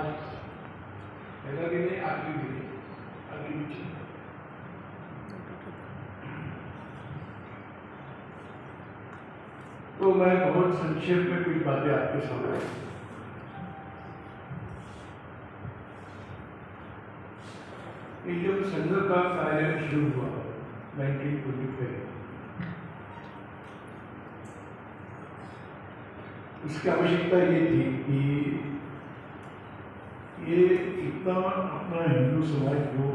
पहला दिन है, आखिरी दिन है, आगे पीछे। तो मैं बहुत संक्षेप में कुछ बातें आपके सामने। ये जब संघ का कार्य शुरू हुआ 1925, उसकी आवश्यकता ये थी कि ये इतना अपना हिंदू समाज को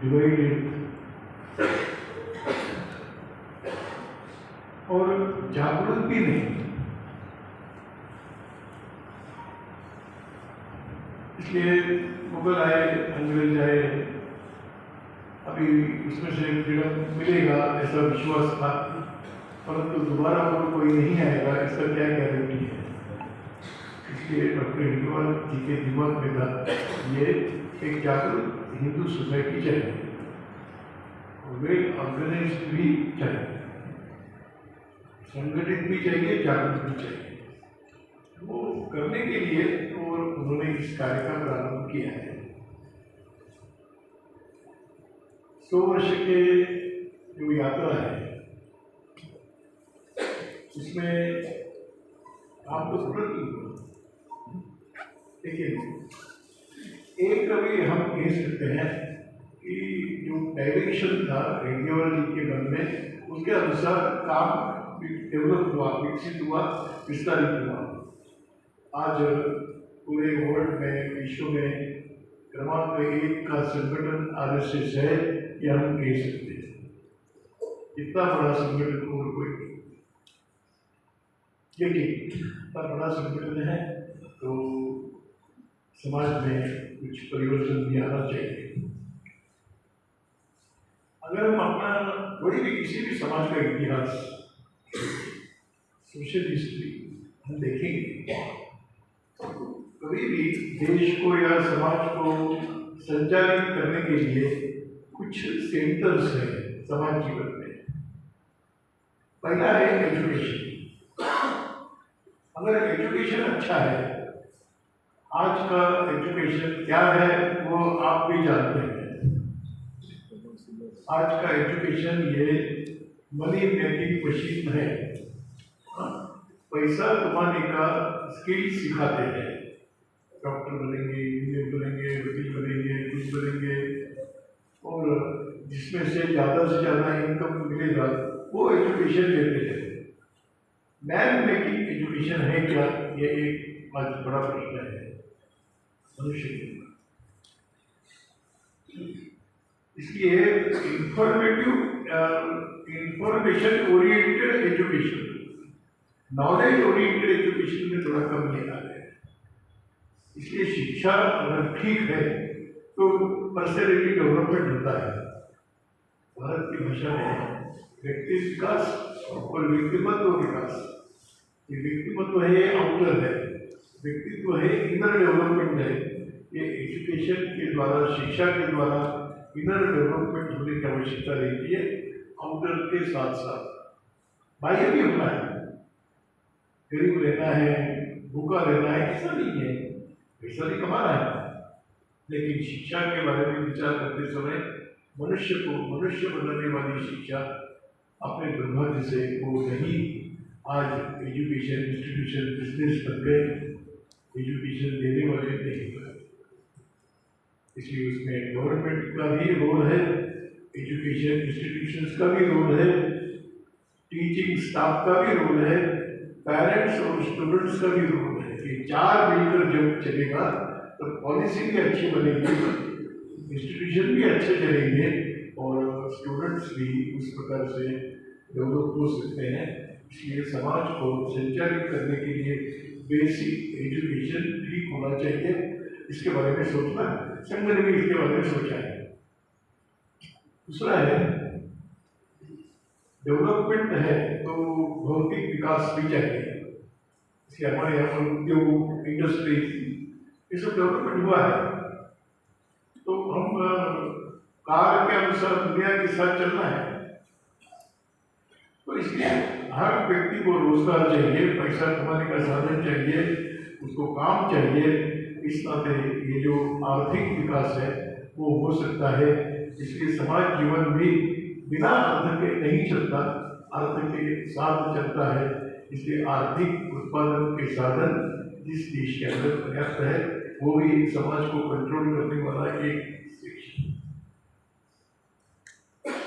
डिवाइडेड और जागरूक भी नहीं, इसलिए मुगल आए, अंग्रेज आए, अभी उसमें से फ्रीडम मिलेगा ऐसा विश्वास था, परंतु दोबारा और कोई नहीं आएगा इसका क्या गारंटी है। इसलिए डॉक्टर हिंदुवाल जी के दिमाग में था ये एक जागरूक हिंदू सोसाइटी चाहिए, वेल ऑर्गेनाइज्ड भी चाहिए, संगठित भी चाहिए, जागरूक भी चाहिए। वो करने के लिए और उन्होंने इस कार्य का प्रारंभ किया है। 100 वर्ष के जो यात्रा है उसमें आपको जरूरत नहीं, लेकिन एक कभी हम कह सकते हैं कि जो डायरेक्शन था रेडियोवाल जी के मन में, उसके अनुसार काम डेवलप हुआ, विकसित हुआ, विस्तारित हुआ। आज पूरे वर्ल्ड में, विश्व में क्रमांक 1 का संगठन आरएसएस है, ये हम कह सकते हैं। इतना बड़ा संगठन और कोई नहीं, लेकिन इतना बड़ा संगठन है तो समाज में कुछ परिवर्तन भी आना चाहिए। अगर हम अपना कोई भी किसी भी समाज का इतिहास, सोशल हिस्ट्री हम देखेंगे, कभी भी देश को या समाज को संचालित करने के लिए कुछ सेंटर्स हैं समाज जीवन में। पहला है एजुकेशन। अगर एजुकेशन अच्छा है, आज का एजुकेशन क्या है वो आप भी जानते हैं। आज का एजुकेशन ये मनी मेकिंग मशीन है, पैसा कमाने का स्किल सिखाते हैं। डॉक्टर बनेंगे, इंजीनियर बनेंगे, वकील बनेंगे, कुछ बनेंगे, और जिसमें से ज़्यादा इनकम मिलेगा वो एजुकेशन देते हैं। मैन मेकिंग एजुकेशन है क्या, ये एक आज बड़ा प्रश्न है मनुष्य के। इसलिए information oriented education, knowledge oriented education में थोड़ा कम आ रहा है। इसलिए शिक्षा अगर ठीक है तो पर्सनैलिटी डेवलपमेंट होता है। भारत की भाषा में व्यक्ति विकास और व्यक्तिमत्व विकास, ये व्यक्तिमत्व है, ये आउटर है, व्यक्तित्व है, इनर डेवलपमेंट है। ये एजुकेशन के द्वारा, शिक्षा के द्वारा इनर डेवलपमेंट होने की आवश्यकता रहती है, आउटर के साथ साथ। बाह्य भी होना है, गरीब रहना है, भूखा रहना है, ऐसा नहीं है, पैसा नहीं कमाना है, लेकिन शिक्षा के बारे में विचार करते समय मनुष्य को मनुष्य बनाने वाली शिक्षा अपने दुर्भाग्य से वो नहीं। आज एजुकेशन इंस्टीट्यूशन बिजनेस बन गए, एजुकेशन देने वाले नहीं बने। इसलिए उसमें गवर्नमेंट का भी रोल है, एजुकेशन इंस्टीट्यूशंस का भी रोल है, टीचिंग स्टाफ का भी रोल है, पेरेंट्स और स्टूडेंट्स का भी रोल है। ये चार मिलकर जब चलेगा तो पॉलिसी भी अच्छी बनेगी, इंस्टीट्यूशन भी अच्छे चलेंगे और स्टूडेंट्स भी उस प्रकार से डेवलप हो सकते हैं। इसलिए समाज को संचालित करने के लिए बेसिक एजुकेशन ठीक होना चाहिए, इसके बारे में सोचना है। संघ ने भी इसके बारे में सोचा है। दूसरा है डेवलपमेंट है तो भौतिक विकास भी चाहिए। इसलिए हमारे यहाँ पर उद्योग, इंडस्ट्री, ये सब डेवलपमेंट हुआ है तो हम कार्य के अनुसार दुनिया के साथ चलना है। तो इसलिए हर व्यक्ति को रोजगार चाहिए, पैसा कमाने का साधन चाहिए, उसको काम चाहिए, इस नाते ये जो आर्थिक विकास है वो हो सकता है। इसलिए समाज जीवन भी बिना अर्थ के नहीं चलता, अर्थ के साथ चलता है। इसलिए आर्थिक उत्पादन के साधन जिस देश के अंदर पर्याप्त है वो भी एक समाज को कंट्रोल करने वाला एक सेक्शन।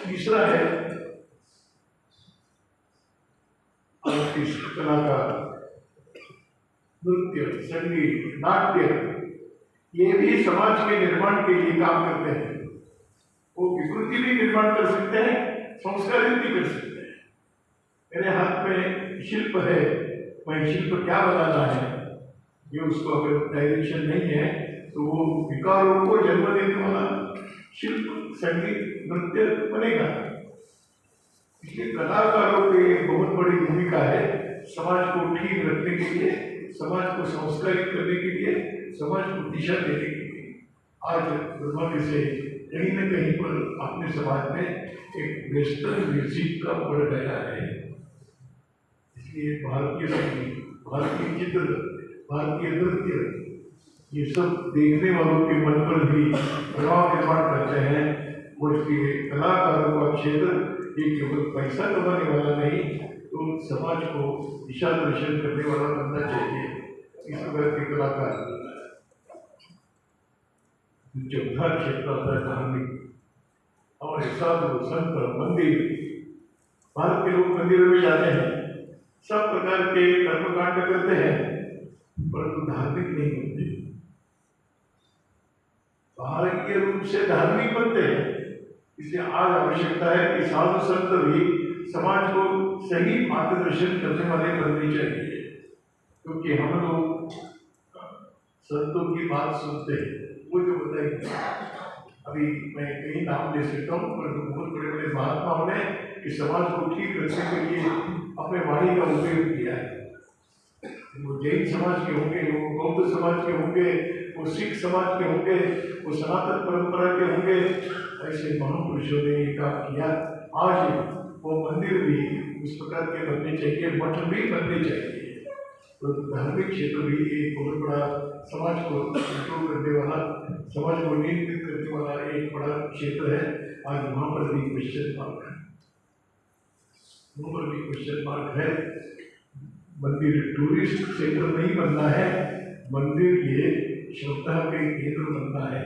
तीसरा है आर्टिस्ट, कलाकार, नृत्य, संगीत, नाट्य, ये भी समाज के निर्माण के लिए काम करते हैं। वो विकृति भी निर्माण कर सकते हैं, संस्कारित भी कर सकते हैं। मेरे हाथ में शिल्प है, मैं शिल्प क्या बनाना है, ये उसको अगर डायरेक्शन नहीं है तो वो विकारों को जन्म देने वाला शिल्प, संगीत, नृत्य बनेगा। इसलिए कलाकारों की बहुत बड़ी भूमिका है समाज को ठीक रखने के लिए, समाज को संस्कारित करने के लिए, समाज को दिशा देने के लिए। आज दुर्भाग्य से कहीं न कहीं पर अपने समाज में एक वेस्टर्न म्यूजिक का बढ़ गया है। इसलिए भारतीय संगीत, भारतीय चित्र, भारतीय नृत्य, ये सब देखने वालों के मन पर भी प्रभाव निर्माण करते हैं। वो इसलिए कलाकारों का क्षेत्र ये केवल पैसा कमाने वाला नहीं, तो समाज को दिशा दर्शन करने वाला बनना चाहिए। इस प्रकार के कलाकार। चौथा क्षेत्र आता है धार्मिक, और साधु संत, मंदिर। भारत के लोग मंदिरों में जाते हैं, सब प्रकार के कर्मकांड करते हैं, परंतु धार्मिक नहीं होते। भारतीय रूप से धार्मिक बनते हैं। इसलिए आज आवश्यकता है कि साधु संत भी समाज को सही मार्गदर्शन करने वाले बनने चाहिए, क्योंकि हम लोग संतों की बात सुनते हैं, वो जो बताएंगे। अभी मैं कई नाम ले सकता हूँ, परंतु बहुत बड़े बड़े महात्माओं ने इस समाज को ठीक रखने के लिए अपने वाणी का उपयोग किया है। वो जैन समाज के होंगे, वो बौद्ध समाज के होंगे, वो सिख समाज के होंगे, वो सनातन परंपरा के होंगे, ऐसे महापुरुषों ने ये काम किया। आज वो मंदिर भी उस प्रकार के बनने चाहिए, मठ भी बनने चाहिए। तो धार्मिक क्षेत्र भी एक बहुत बड़ा समाज को कंट्रोल करने वाला, समाज को नियंत्रित करने वाला एक बड़ा क्षेत्र है। आज वहाँ पर भी क्वेश्चन मार्क है, वहाँ पर भी क्वेश्चन मार्क है। मंदिर टूरिस्ट सेंटर नहीं बनना है, मंदिर ये श्रद्धा के केंद्र बनना है।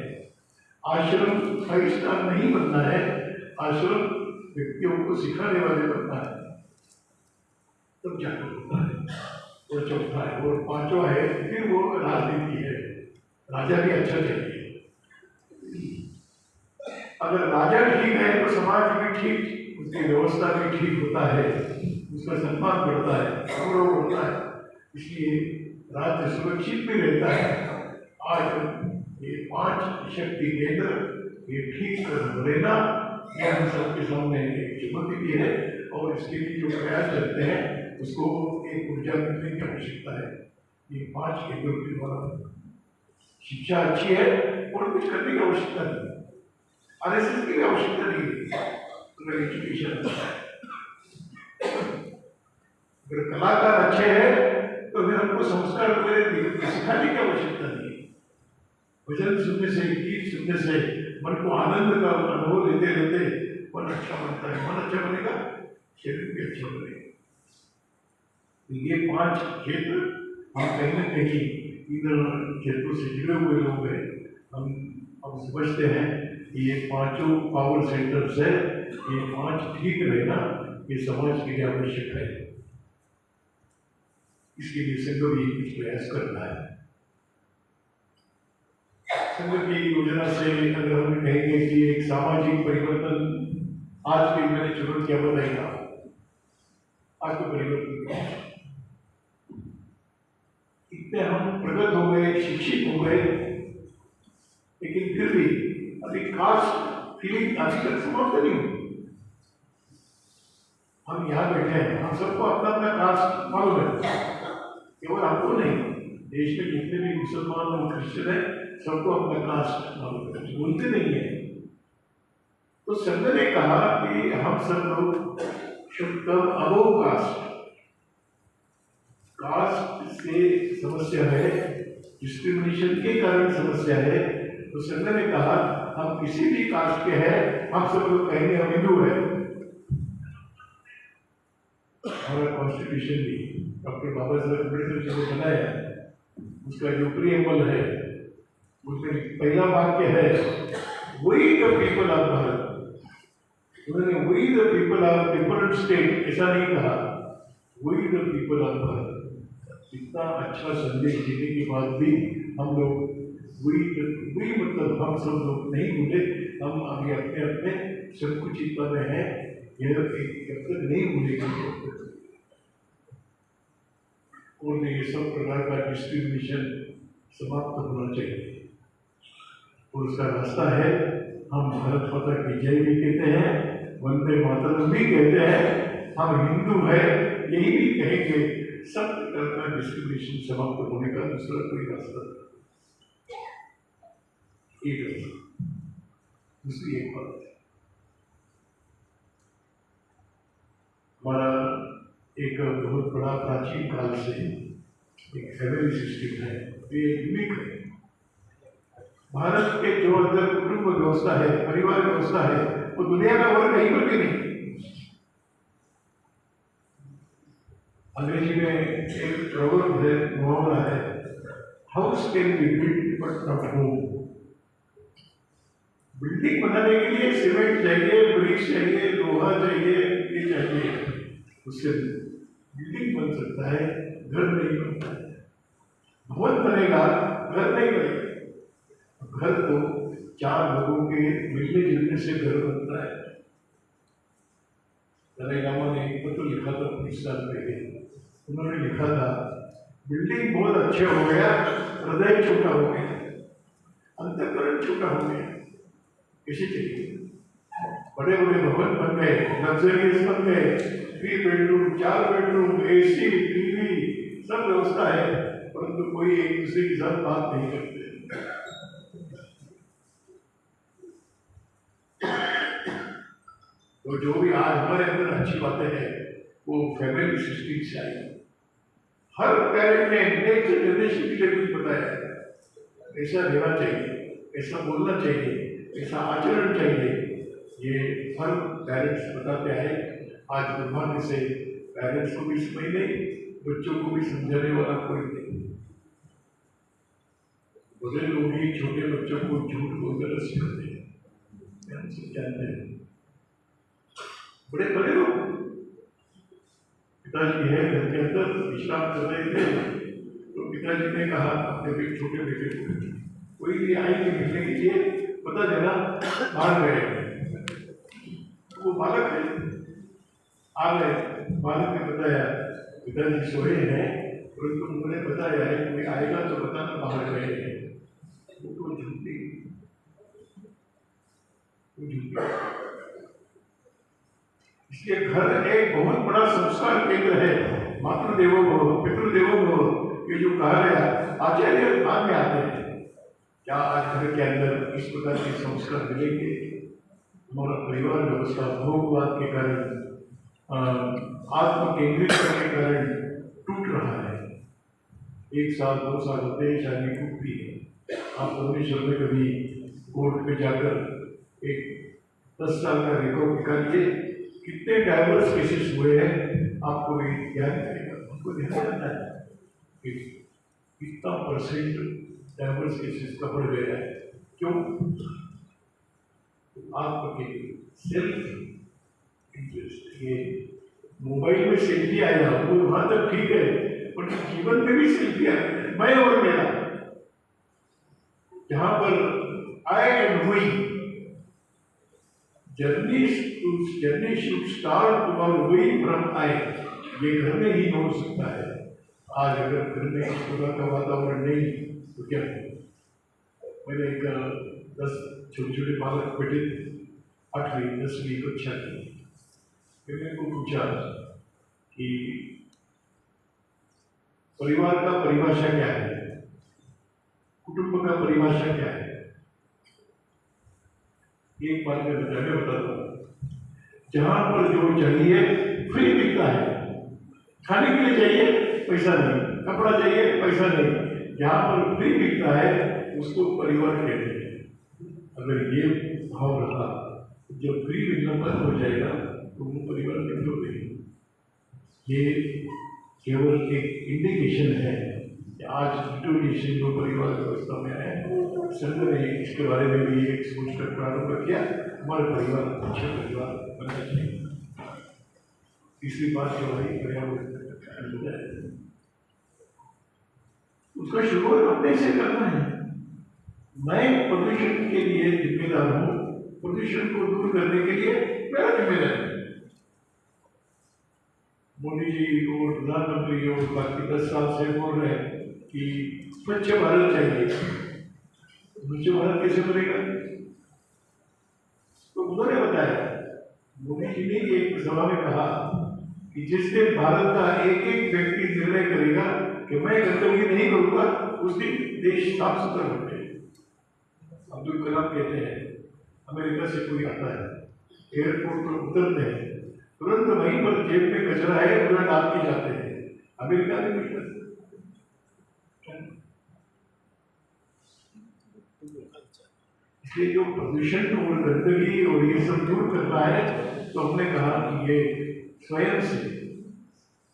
आश्रम 5 स्टार नहीं बनना है, आश्रम व्यक्तियों को सिखाने वाले बनना है, तब जाकर होता है। वो चौथा है। और पांचवा है फिर वो राजनीति है। राजा भी अच्छा चाहिए। अगर राजा ठीक है तो समाज भी ठीक, उसकी व्यवस्था भी ठीक होता है, उसका सम्मान बढ़ता है, गौरव बढ़ता है, इसलिए राज्य सुरक्षित भी रहता है। आज ये 5 शक्ति केंद्र ये ठीक कर लेना, यह हम सबके सामने एक चुनौती भी है, और इसके लिए जो प्रयास करते हैं उसको एक ऊर्जा मिलने की आवश्यकता है। ये 5 केंद्रों के द्वारा शिक्षा अच्छी है और कुछ करने की आवश्यकता नहीं, RSS की भी आवश्यकता नहीं है। अगर एजुकेशन अच्छा है, अगर कलाकार अच्छे हैं तो फिर हमको संस्कार वगैरह सिखाने की आवश्यकता नहीं है। भजन सुनने से, गीत सुनने से मन को आनंद का अनुभव लेते रहते मन अच्छा बनता है। मन अच्छा बनेगा, शरीर भी अच्छा बनेगा। ये 5 क्षेत्र हम कहीं न कहीं इन क्षेत्रों से जुड़े हुए लोग हैं। हम समझते हैं कि ये 5 पावर सेंटर्स है, ये 5 ठीक रहना ये समाज के लिए आवश्यक है। इसके लिए संघ भी कुछ प्रयास करता है। संघ की योजना से अगर हम कहेंगे कि एक सामाजिक परिवर्तन, आज की मैंने चुनौतियां बताई था, आज तो परिवर्तन इतने हम प्रगत हो गए, शिक्षित हो गए, लेकिन फिर भी अभी कास्ट फीलिंग अभी तक समाप्त नहीं हुई। हम यहाँ बैठे हैं, हम सबको अपना अपना कास्ट मालूम है, केवल हमको नहीं, देश में जितने भी मुसलमान और क्रिश्चियन है सबको अपना कास्ट मालूम है, बोलते नहीं है। तो संघ ने कहा कि हम सब लोग शुद्ध अबोव कास्ट से समस्या है, डिस्क्रिमिनेशन के कारण समस्या है, तो संघ ने कहा हम किसी भी कास्ट के हैं, हम सब लोग कहेंगे हम हिंदू है। हमारा कॉन्स्टिट्यूशन भी डॉक्टर बाबा साहब अम्बेडकर जी ने बनाया, उसका जो प्रीएम्बल है उसमें पहला वाक्य है we the people of Bharat. उन्होंने we the people of different state ऐसा नहीं कहा, we the people of Bharat. इतना अच्छा संदेश देने के बाद भी हम लोग वी मतलब हम सब लोग नहीं भूले, हम अभी अपने अपने संकुचितता में हैं, यह जब तक नहीं भूलेंगे और ये सब प्रकार का डिस्क्रिमिनेशन समाप्त होना चाहिए। और उसका रास्ता है, हम भारत माता की जय भी कहते हैं, वंदे मातरम भी कहते हैं, हम हिंदू है यही भी कहेंगे। सब प्रकार का डिस्क्रिमिनेशन समाप्त होने का दूसरा कोई रास्ता एक दूसरी एक बात, हमारा एक बहुत बड़ा प्राचीन काल से एक फैमिली सिस्टम है, ये यूनिक है। भारत के जो अंदर कुटुंब व्यवस्था है, परिवार व्यवस्था है, वो दुनिया में और कहीं पर भी नहीं। अंग्रेजी में एक प्रोवर्ब है, मुहावरा है, house can be built but not home. Building बनाने के लिए सीमेंट चाहिए, ब्रिक्स चाहिए, लोहा चाहिए, ये चाहिए, उससे बिल्डिंग बन सकता है, घर नहीं बनता है। भवन बनेगा, घर नहीं बनेगा। घर तो चार लोगों के मिलने जुलने से घर बनता है। दलाई लामा ने एक पत्र लिखा था 30 साल पहले, उन्होंने लिखा था बिल्डिंग बहुत अच्छे हो गया, हृदय छोटा हो गया, अंतःकरण छोटा हो गया। कैसे चाहिए? बड़े बड़े भवन बन गए, लग्जरियस बन गए, 3 बेडरूम 4 बेडरूम, एसी, टीवी, सब व्यवस्था है, परंतु कोई एक दूसरे के साथ बात नहीं करते। तो जो भी आज हमारे अंदर अच्छी बातें हैं वो फैमिली सिस्टम से आई। हर पेरेंट ने नेक्स्ट जनरेशन के लिए कुछ बताया, ऐसा रहना चाहिए, ऐसा बोलना चाहिए, ऐसा आचरण चाहिए, ये हर पेरेंट्स बताते आए। आज दुर्भाग्य से पेरेंट्स को भी समझ नहीं, बच्चों को भी समझाने वाला कोई नहीं। बड़े लोग ही छोटे बच्चों को झूठ बोलकर सिखाते हैं, हम सब जानते हैं। बड़े बड़े लोग पिताजी है घर के अंदर विश्राम कर रहे थे, तो पिताजी ने कहा अपने छोटे बेटे को, कोई भी आएंगे मिलने के लिए बता देना, भाग गए। वो बालक है, आ गए, बालक ने बताया पिताजी सोए हैं, परंतु उन्होंने बताया है कोई आएगा तो बताना बाहर गए हैं। वो झूठी, इसलिए घर एक बहुत बड़ा संस्कार केंद्र है। मातृदेवो भव, पितृदेवो भव, ये जो कहा गया, आचार्य बाद में आते हैं। क्या आज घर के अंदर इस प्रकार के संस्कार मिलेंगे? हमारा परिवार व्यवस्था भोगवाद के कारण, आत्म केंद्रित के कारण टूट रहा है। 1 साल 2 साल होते हैं शादी टूटती है। आप परमेश्वर में कभी कोर्ट पे जाकर एक 10 साल का रिकॉर्ड निकालिए, कितने डाइवर्स केसेस हुए हैं आपको भी ध्यान करेगा, हमको ध्यान रहता है कि कितना परसेंट डाइवर्स केसेस का बढ़ गया है। क्यों? आपके सेल्फ इंटरेस्ट, ये मोबाइल में सेल्फी आया वो वहां तक ठीक है, पर जीवन में भी सेल्फी आया, मैं और मेरा, जहां पर I and we, journey should start from we from I, ये घर में ही हो सकता है। आज अगर घर में इस प्रकार का वातावरण नहीं तो क्या? मैंने एक 10 छोटे छोटे बालक बेटे थे, 8वीं 10वीं कक्षा की, मैंने उनको पूछा कि परिवार का परिभाषा क्या है, कुटुंब का परिभाषा क्या है? एक बात मैं बताता हूँ, जहां पर जो चाहिए फ्री मिलता है, खाने के लिए चाहिए पैसा नहीं, कपड़ा चाहिए पैसा नहीं, जहाँ पर फ्री मिलता है उसको परिवार कहते हैं। अगर ये भाव रहा, जब फ्री मिलना बंद हो जाएगा तो वो परिवार नहीं हो गई। ये केवल एक इंडिकेशन है कि आज इंटोनेशन जो परिवार व्यवस्था में है, संघ ने इसके बारे में भी एक सोच कर प्रारंभ किया, हमारे परिवार अच्छे परिवार बनना चाहिए। तीसरी बात जो है पर्यावरण उसका शुरुआत अपने से करना है। मैं प्रदूषण के लिए जिम्मेदार हूँ, प्रदूषण को दूर करने के लिए मेरा जिम्मेदार है। मोदी जी और प्रधानमंत्री और बाकी 10 साल से बोल रहे हैं कि स्वच्छ भारत चाहिए। स्वच्छ भारत कैसे बनेगा? तो उन्होंने बताया, मोदी जी ने एक सभा में कहा कि जिस दिन भारत का एक एक व्यक्ति निर्णय करेगा कि मैं गंदगी नहीं करूंगा, उस दिन देश साफ सुथरा हो जाएगा। अब्दुल कलाम कहते हैं, अमेरिका से कोई आता है, एयरपोर्ट पर उतरते हैं, तुरंत वहीं पर जेब में कचरा है पूरा डाल के जाते हैं। अमेरिका में नहीं करते। इसलिए जो प्रदूषण और गंदगी और ये सब दूर करना है, तो हमने कहा कि ये स्वयं से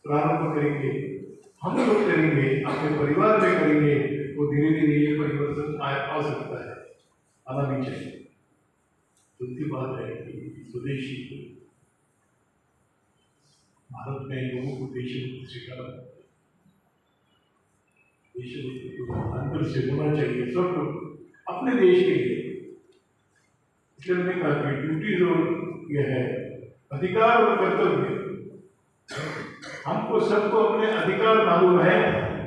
प्रारंभ करेंगे, हम लोग करेंगे, अपने परिवार में करेंगे, तो धीरे धीरे ये परिवर्तन आ सकता है, आना भी चाहिए। दूसरी बात है कि स्वदेशी भारत में लोगों को देशभक्ति सिखाना, देशभक्ति को अंदर से होना चाहिए सब लोग अपने देश के लिए। इसलिए मैंने कहा कि ड्यूटी जो यह है अधिकार और कर्तव्य, हमको सबको अपने अधिकार मालूम है,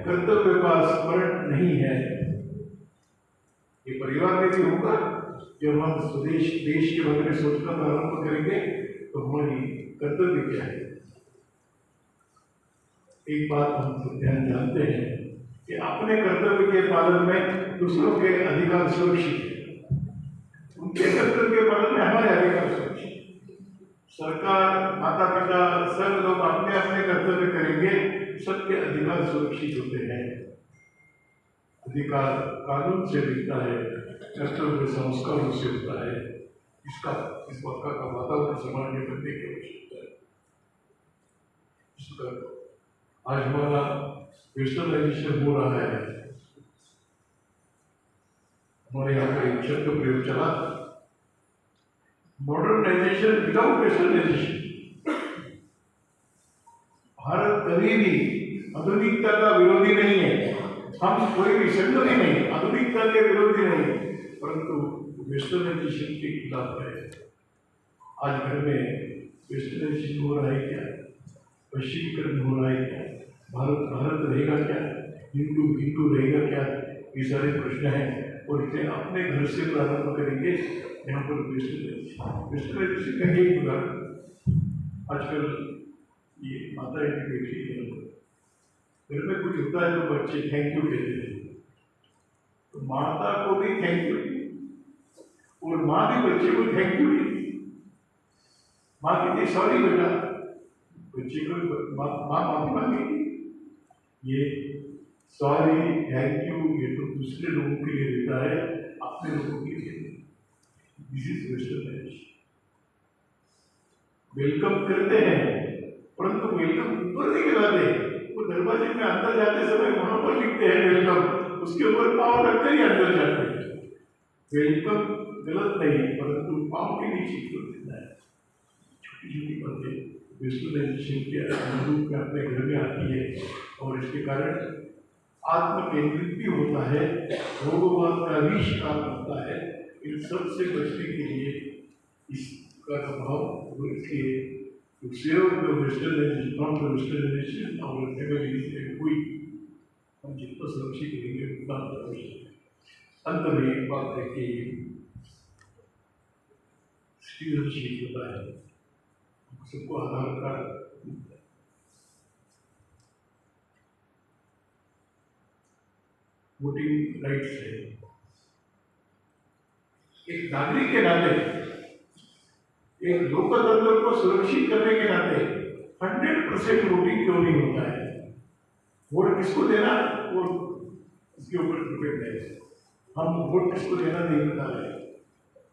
कर्तव्य का स्मरण नहीं है। ये परिवार में भी होगा। जब हम स्वदेश देश के बारे में सोचना प्रारंभ करेंगे तो हमारी कर्तव्य क्या है। एक बात हम सब जानते हैं कि अपने कर्तव्य के पालन में दूसरों के अधिकार सुरक्षित है, उनके कर्तव्य के पालन में हमारे अधिकार सुरक्षित। सरकार, माता पिता, सब लोग अपने अपने कर्तव्य करेंगे, सबके अधिकार सुरक्षित होते हैं। अधिकार कानून से मिलता है, कर्तव्य संस्कारों से होता है। इस बात का वातावरण समाज में बनने की आवश्यकता है। इसका आज हमारा वेस्टर्नाइजेशन हो रहा है। हमारे यहाँ पर एक शब्द प्रयोग चला, मॉडर्नाइजेशन विदाउट वेस्टर्नाइजेशन। भारत कभी भी आधुनिकता का विरोधी नहीं है, हम कोई भी शब्द भी नहीं आधुनिकता के विरोधी नहीं, परंतु वेस्टर्नाइजेशन के खिलाफ है। आज घर में वेस्टर्नाइजेशन हो रहा है क्या? पश्चिमीकरण हो रहा है क्या? भारत भारत रहेगा क्या? हिंदू हिंदू रहेगा क्या? ये सारे प्रश्न हैं और इसे अपने घर से प्रारंभ करेंगे। यहाँ पर वेस्टर्नाइजेशन का यही उदाहरण आजकल ये माता की बेटी है, घर में कुछ होता है तो बच्चे थैंक यू कहते हैं, तो माता को भी थैंक यू और माँ भी बच्चे को थैंक यू। माँ कहती सॉरी बेटा, बच्चे को माँ माफी मांगेगी। ये सॉरी थैंक यू ये तो दूसरे लोगों के लिए देता है, अपने लोगों के लिए। This is westernisation. वेलकम करते हैं, परंतु वेलकम ऊपर नहीं गिराते। वो दरवाजे में अंदर जाते समय वहां पर लिखते हैं वेलकम, उसके ऊपर पाँव रखकर ही अंदर जाते हैं। वेलकम गलत नहीं, परंतु पाँव के नीचे क्यों देना है? छोटी छोटी बातें वेस्टर्नाइजेशन के अनुरूप में अपने घर में आती है और इसके कारण आत्म केंद्रित भी होता है, भोगवाद का भी शिकार होता है। इन सब से बचने के लिए इसका प्रभाव और इसलिए वेस्टर्नाइजेशन और हम जितना सुरक्षित करेंगे उतना आवश्यक है। अंत में एक बात है कि सिटीजनशिप होता है, सबको आधार कार्ड, वोटिंग राइट्स है। एक नागरिक के नाते, एक लोकतंत्र को सुरक्षित करने के नाते 100% वोटिंग क्यों नहीं होता है? वोट किसको देना? वो इसके ऊपर डिपेंड है। हम वोट किसको देना नहीं बता रहे,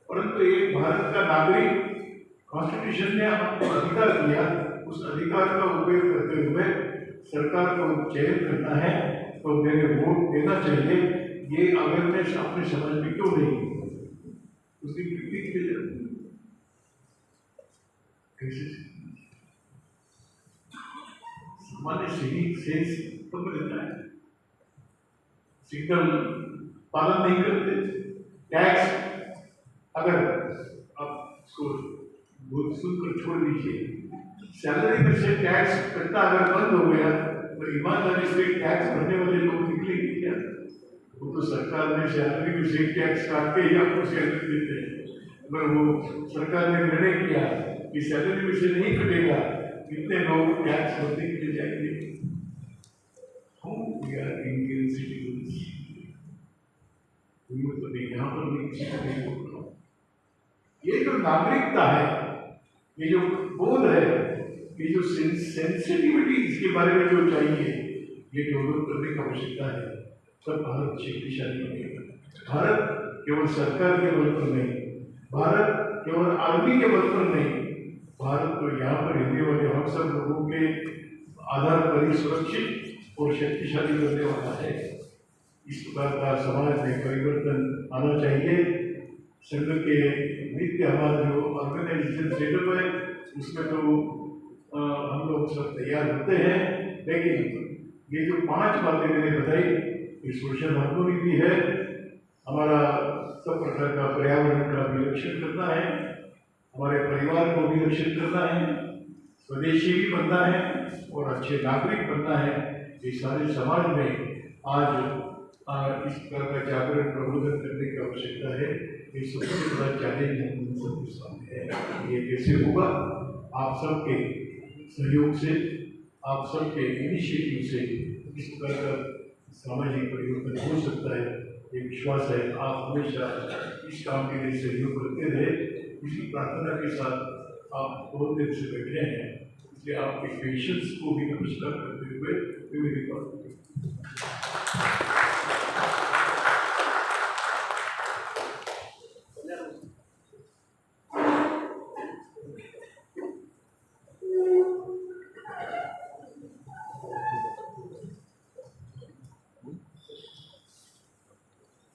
परंतु एक भारत का नागरिक कॉन्स्टिट्यूशन ने हमको अधिकार दिया, उस अधिकार का उपयोग करते हुए सरकार को चयन करना है तो मेरे वोट देना चाहिए। ये अवेयरनेस अपने समझ में क्यों नहीं, उसकी क्रिटिक के कैसे सामान्य सिविक सेंस तो रहता है, सिग्नल पालन नहीं करते। टैक्स अगर आप इसको सुनकर छोड़ दीजिए, सैलरी में से टैक्स कटना अगर बंद हो गया तो ईमानदारी से टैक्स भरने वाले लोग निकलेंगे क्या? वो तो सरकार ने सैलरी में से टैक्स काट के ही आपको सैलरी देते हैं। अगर वो सरकार ने निर्णय किया कि सैलरी में से नहीं कटेगा, कितने लोग टैक्स भरने के लिए जाएंगे? हम वी आर इंडियन सिटीजन्स, तो नहीं, यहाँ पर नहीं किसी को नहीं बोल रहा हूँ। ये जो नागरिकता है, ये जो बोध है, ये जो सेंसिटिविटी इसके बारे में जो चाहिए, ये डेवलप करने की आवश्यकता है, तब भारत शक्तिशाली बनेगा। भारत केवल सरकार के बल पर नहीं, भारत केवल आर्मी के बल पर नहीं, भारत तो यहाँ पर रहने वाले हम सब लोगों के आधार पर ही सुरक्षित और शक्तिशाली बनने वाला है। इस प्रकार का समाज में परिवर्तन आना चाहिए। संघ के नित्य हमारा जो ऑर्गेनाइजेशन सेटअप है उसमें तो हम लोग सब तैयार होते हैं, लेकिन ये जो 5 बातें मैंने बताई, ये सोशल हार्मोनी भी है, हमारा सब प्रकार का पर्यावरण का भी रक्षण करना है, हमारे परिवार को भी रक्षण करना है, स्वदेशी भी बनना है और अच्छे नागरिक बनना है। ये सारे समाज में आज इस प्रकार का जागरण प्रबोधन करने की आवश्यकता है। ये सबसे बड़ा चैलेंज हम सबके सामने है। ये कैसे होगा? आप सबके सहयोग से, आप सबके इनिशिएटिव से इस प्रकार का सामाजिक परिवर्तन हो सकता है, ये विश्वास है। आप हमेशा इस काम के लिए सहयोग करते रहे, इसी प्रार्थना के साथ आप बहुत देर से बैठे हैं, इसलिए आपके पेशेंस को भी नमस्कार करते हुए मेरी बात